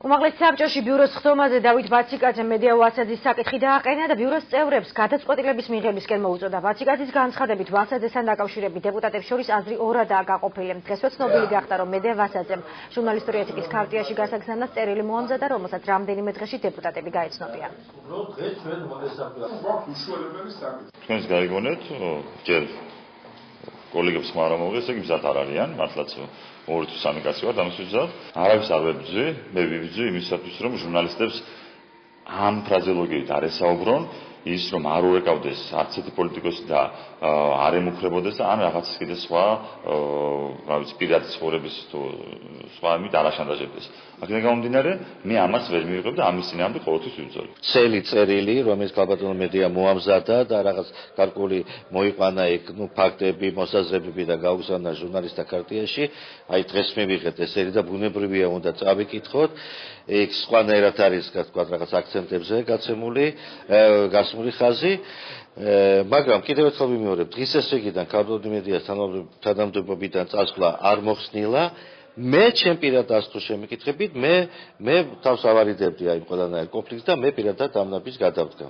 უმაღლეს საბჭოში ბიუროს ხდომაზე დავით ბაციკაძემ მედია ვასაძის საკითხი დააყენა და ბიუროს წევრებს გადაწყვეტილების მიღებისკენ მოუწოდა. ბაციკაძის განცხადებით ვასაძესთან დაკავშირებით დეპუტატებს შორის აზრი ორადაა გაყოფილი. დღესვე ცნობილი გახდა, რომ მედია ვასაძემ ჟურნალისტური ეთიკის ქარტიაში გასაგზავნას წერილი მოამზადა, რომელსაც რამდენიმე დღეში დეპუტატები გაეცნობიან. თქვენს გაიგონეთ, ჯერ კოლეგებს ხმარა მოგეს, ეგ მზად არ არიან, მართლაც 2-3 კაცი ვართ ამისთვის მზად. არავის არ ვებრძვი, მე ვიბრძვი იმისათვის, რომ ჟურნალისტებს ამ ფრაზეოლოგიით არ ესაუბრონ, ის რომ არ ურეკავდეს არც ერთი პოლიტიკოსი და არ ემუქრებოდეს და ან რაღაცის კიდე სხვა, რა ვიცი, პირადი ცხოვრების თუ სხვა იმით არ აშანტაჟებდეს. აქედან გამომდინარე, მე ამას ვერ მივიღებ და ამის წინააღმდეგ ყოველთვის ვიბრძოლ. Წელი წერილი, რომელიც ქალბატონო მედია მოამზადა და რაღაც გარკვეული მოიყვანა ეგ, ფაქტები, მოსაზრებები და გაუგზავნა ჟურნალისტთა ქარტიაში, აი დღეს მივიღეთ ესერი და ბუნებრივია უნდა წავიკითხოთ. ეგ სხვანაირად არის, თქვა რაღაც აქცენტებზე გასმული ხაზი. მაგრამ კიდევ ერთხელ ვიმეორებ, დღის ესრიგიდან ქალბატონი მედიას თანამდებობიდან წასვლა არ მოხსნილა. მე ჩემ პირადად თუ შემიკითხებით, მე თავს ავარიდებდი აი ყველანაირ კონფლიქტს და მე პირადად ამ ნაბიჯს გადავდგა.